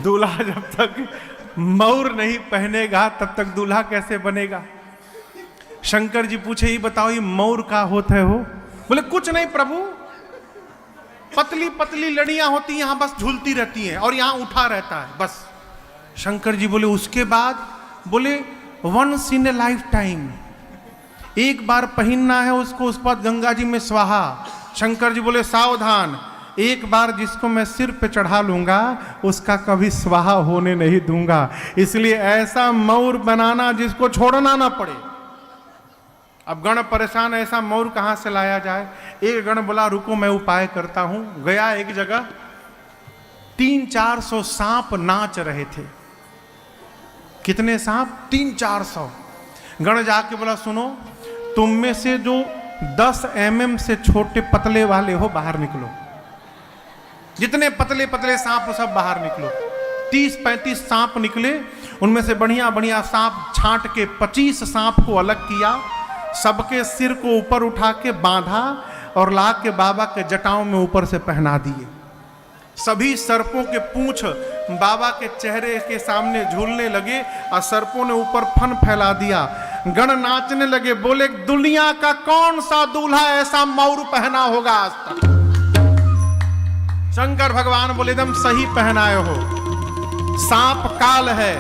दूल्हा जब तक मौर नहीं पहनेगा तब तक दूल्हा कैसे बनेगा। शंकर जी पूछे, ही बताओ ये मौर का होता है हो? बोले कुछ नहीं प्रभु, पतली पतली लड़ियां होती हैं, यहां बस झूलती रहती हैं और यहां उठा रहता है बस। शंकर जी बोले उसके बाद? बोले once in a lifetime, एक बार पहनना है उसको, उसके बाद गंगा जी में स्वाहा। शंकर जी बोले सावधान, एक बार जिसको मैं सिर पे चढ़ा लूंगा उसका कभी स्वाहा होने नहीं दूंगा। इसलिए ऐसा मौर बनाना जिसको छोड़ना ना पड़े। अब गण परेशान, ऐसा मौर कहां से लाया जाए। एक गण बोला रुको मैं उपाय करता हूं। गया एक जगह, 300-400 सांप नाच रहे थे। कितने सांप? 300-400। गण जाके बोला सुनो, तुम में से जो 10 mm से छोटे पतले वाले हो बाहर निकलो। जितने पतले पतले सांप हो सब बाहर निकलो। 30-35 सांप निकले, उनमें से बढ़िया बढ़िया सांप छांट के 25 सांप को अलग किया, सबके सिर को ऊपर उठा के बांधा और ला के बाबा के जटाओं में ऊपर से पहना दिए। सभी सर्पों के पूंछ बाबा के चेहरे के सामने झूलने लगे और सर्पों ने ऊपर फन फैला दिया। गण नाचने लगे, बोले दुनिया का कौन सा दूल्हा ऐसा मौर पहना होगा आज तक। शंकर भगवान बोले एकदम सही पहनाए हो। सांप काल है,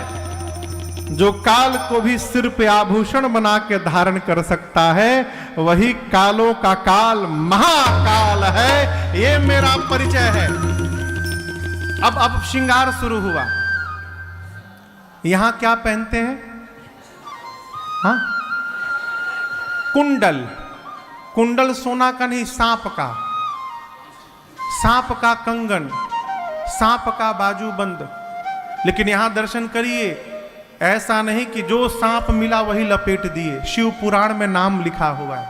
जो काल को भी सिर पे आभूषण बना के धारण कर सकता है, वही कालों का काल महाकाल है। ये मेरा परिचय है। अब श्रृंगार शुरू हुआ। यहां क्या पहनते हैं? हाँ, कुंडल। कुंडल सोना का नहीं, सांप का। सांप का कंगन, सांप का बाजूबंद। लेकिन यहां दर्शन करिए, ऐसा नहीं कि जो सांप मिला वही लपेट दिए। शिव पुराण में नाम लिखा हुआ है,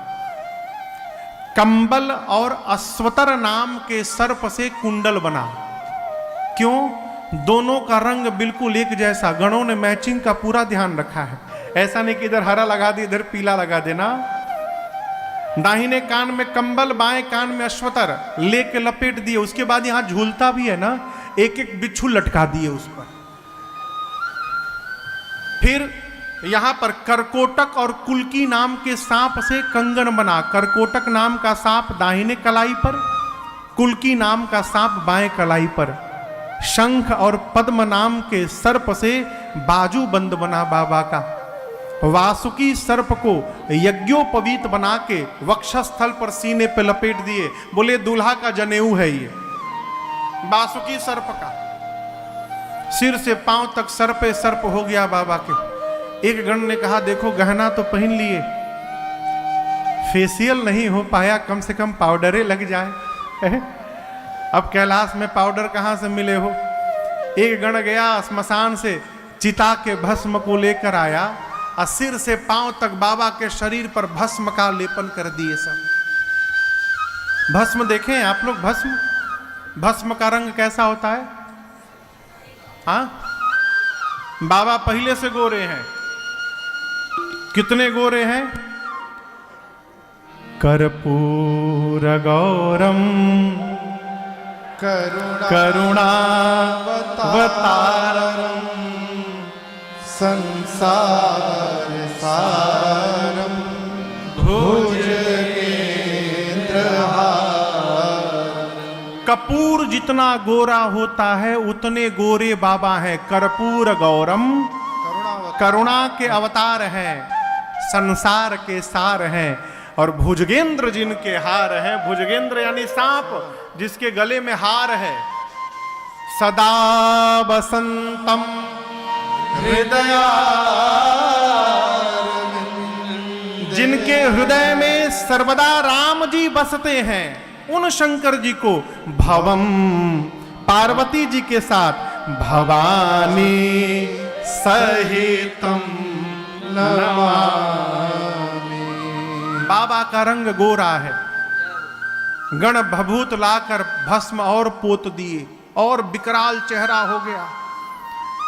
कंबल और अश्वतर नाम के सर्प से कुंडल बना। क्यों? दोनों का रंग बिल्कुल एक जैसा। गणों ने मैचिंग का पूरा ध्यान रखा है। ऐसा नहीं कि इधर हरा लगा दे इधर पीला लगा देना। दाहिने कान में कंबल, बाएं कान में अश्वतर लेके लपेट दिए। उसके बाद यहां झूलता भी है ना, एक एक बिच्छू लटका दिए उस पर। फिर यहां पर करकोटक और कुल्की नाम के सांप से कंगन बना। करकोटक नाम का सांप दाहिने कलाई पर, कुल्की नाम का सांप बाएं कलाई पर। शंख और पद्म नाम के सर्प से बाजू बंद बना बाबा का। वासुकी सर्प को यज्ञोपवीत बना के वक्षस्थल पर सीने पे लपेट दिए। बोले दूल्हा का जनेऊ है ये, वासुकी सर्प का। सिर से पांव तक सर्पे सर्प हो गया बाबा के। एक गण ने कहा देखो गहना तो पहन लिए, फेशियल नहीं हो पाया, कम से कम पाउडरे लग जाए। अब कैलाश में पाउडर कहां से मिले हो। एक गण गया श्मशान से चिता के भस्म को लेकर आया और सिर से पांव तक बाबा के शरीर पर भस्म का लेपन कर दिए। सब भस्म देखें आप लोग, भस्म का रंग कैसा होता है? हाँ, बाबा पहले से गोरे हैं। कितने गोरे हैं? कर्पूर गौरम करुणावतारम संसार सारम भुजगेंद्रहारम। कपूर जितना गोरा होता है उतने गोरे बाबा हैं। कर्पूर गौरम, करुणा के अवतार हैं, संसार के सार हैं। और भुजगेंद्र जिनके हार हैं, भुजगेंद्र यानी सांप जिसके गले में हार है। सदा बसंतम हृदया, जिनके हृदय में सर्वदा राम जी बसते हैं, उन शंकर जी को भवम, पार्वती जी के साथ भवानी सहितम नमामि। बाबा का रंग गोरा है। गण भभूत लाकर भस्म और पोत दिए और विकराल चेहरा हो गया।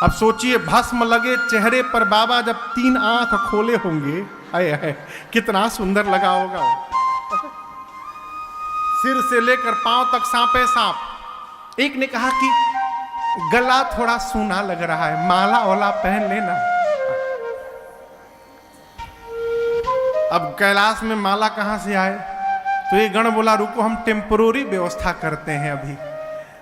अब सोचिए भस्म लगे चेहरे पर बाबा जब 3 आंख खोले होंगे, आए है कितना सुंदर लगा होगा। सिर से लेकर पांव तक सांपे सांप। एक ने कहा कि गला थोड़ा सूना लग रहा है, माला वाला पहन लेना। अब कैलाश में माला कहां से आए? तो ये गण बोला रुको हम टेम्पोररी व्यवस्था करते हैं। अभी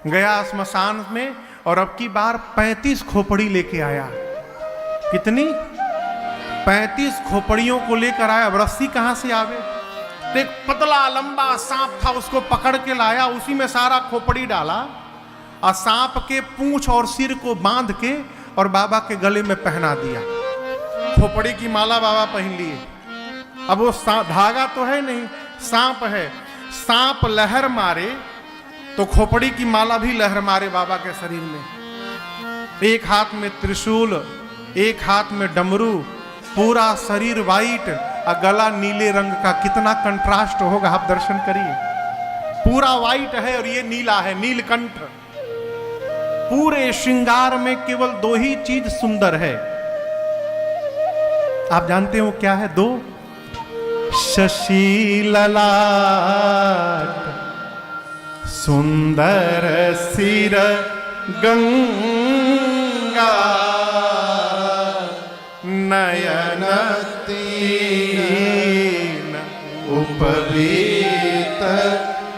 गया स्मशान में और अब की बार 35 खोपड़ी लेके आया। कितनी? 35 खोपड़ियों को लेकर आया। अब रस्सी कहां से आवे? तो एक पतला लंबा सांप था, उसको पकड़ के लाया, उसी में सारा खोपड़ी डाला और सांप के पूंछ और सिर को बांध के और बाबा के गले में पहना दिया। खोपड़ी की माला बाबा पहन लिए। अब वो धागा तो है नहीं, सांप है। सांप लहर मारे तो खोपड़ी की माला भी लहर मारे बाबा के शरीर में। एक हाथ में त्रिशूल, एक हाथ में डमरू, पूरा शरीर वाइट और गला नीले रंग का। कितना कंट्रास्ट होगा, आप दर्शन करिए। पूरा वाइट है और ये नीला है, नीलकंठ। पूरे श्रृंगार में केवल 2 ही चीज सुंदर है। आप जानते हो क्या है? 2 शशि ललाट, सुंदर सिर गंगा, नयन तीन उपवीत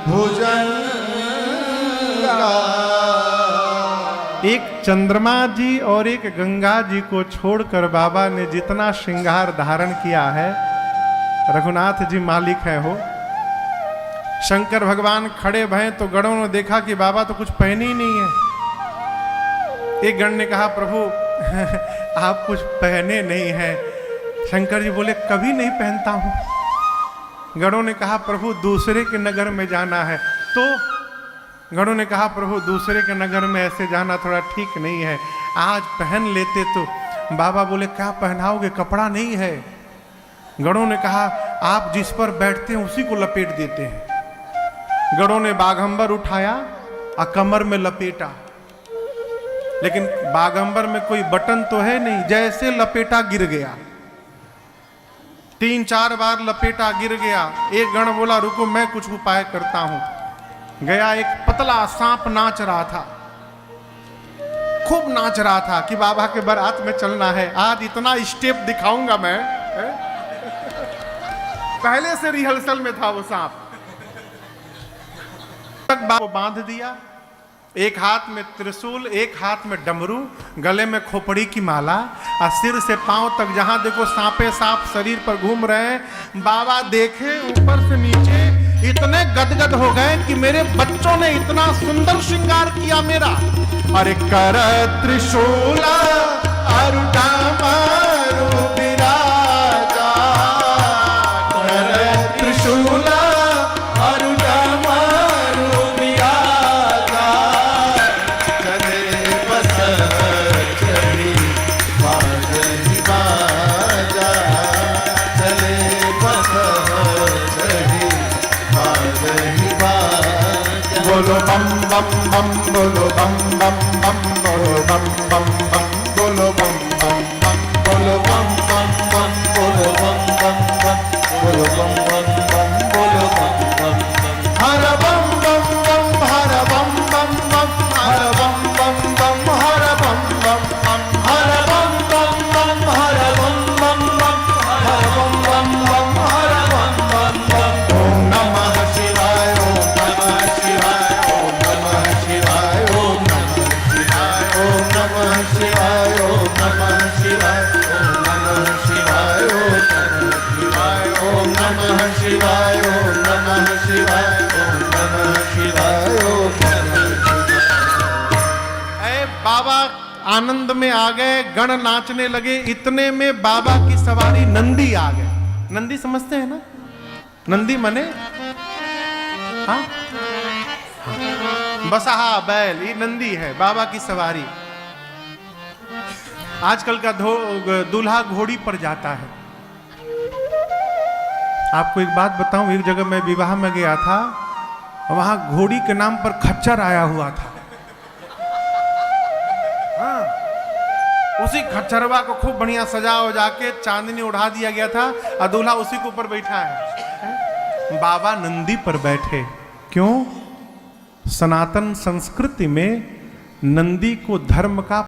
भुजंगा। एक चंद्रमा जी और एक गंगा जी को छोड़कर बाबा ने जितना श्रृंगार धारण किया है, रघुनाथ जी मालिक है हो। शंकर भगवान खड़े भये तो गणों ने देखा कि बाबा तो कुछ पहने ही नहीं है। एक गण ने कहा प्रभु आप कुछ पहने नहीं हैं। शंकर जी बोले कभी नहीं पहनता हूं। गणों ने कहा प्रभु दूसरे के नगर में जाना है। तो गणों ने कहा प्रभु दूसरे के नगर में ऐसे जाना थोड़ा ठीक नहीं है, आज पहन लेते तो। बाबा बोले क्या पहनाओगे, कपड़ा नहीं है। गणों ने कहा आप जिस पर बैठते हैं उसी को लपेट देते हैं। गणों ने बाघंबर उठाया और कमर में लपेटा, लेकिन बाघंबर में कोई बटन तो है नहीं, जैसे लपेटा गिर गया। 3-4 बार लपेटा गिर गया। एक गण बोला रुको मैं कुछ उपाय करता हूं। गया, एक पतला सांप नाच रहा था, खूब नाच रहा था कि बाबा के बारात में चलना है, आज इतना स्टेप दिखाऊंगा मैं। पहले से रिहर्सल में था वो सांप। तक बाबा बांध दिया, एक हाथ में त्रिशूल, एक हाथ में डमरू, गले में खोपड़ी की माला और सिर से पांव तक जहां देखो सांपे सांप शरीर पर घूम रहे हैं। बाबा देखे ऊपर से नीचे, इतने गदगद हो गए कि मेरे बच्चों ने इतना सुंदर श्रृंगार किया मेरा। अरे कर त्रिशूला अरुटा मारू विराजा, कर त्रिशूला अरुटा मारू विराजा, चले बस चली बाजनी बाजा, चले बस चली बाजनी बाजा। बोलो बम बम बम, बोलो बम बम बम, बोलो बम बम बम, बोलो बम बम बम, बोलो बम बम बम, बोलो बम बम बम, बोलो बम बम बम, बोलो बम बम बम। हर बम बम बम, हर बम बम बम, हर बम बम बम, हर बम बम बम, हर बम बम बम, हर बम बम बम, हर बम बम बम, हर बम बम बम। ओम नमः शिवाय, ओम नमः शिवाय, ओम नमः शिवाय, ओम नमः शिवाय, ओम नमः शिवाय, ओम नमः शिवाय, ओम नमः शिवाय, ओम नमः शिवाय, ओम नमः शिवाय, ओम नमः शिवाय, ओम नमः शिवाय। ऐ बाबा आनंद में आ गए, गण नाचने लगे। इतने में बाबा की सवारी नंदी आ गए। नंदी समझते हैं ना? नंदी मने हाँ, बसहा बैल, ये नंदी है बाबा की सवारी। आजकल का दूल्हा घोड़ी पर जाता है। आपको एक बात बताऊं, एक जगह मैं विवाह में गया था, वहां घोड़ी के नाम पर खच्चर आया हुआ था। हाँ, उसी खच्चरवा को खूब बढ़िया सजा उजा के चांदनी उड़ा दिया गया था और दूल्हा उसी के ऊपर बैठा है। बाबा नंदी पर बैठे। क्यों? सनातन संस्कृति में नंदी को धर्म का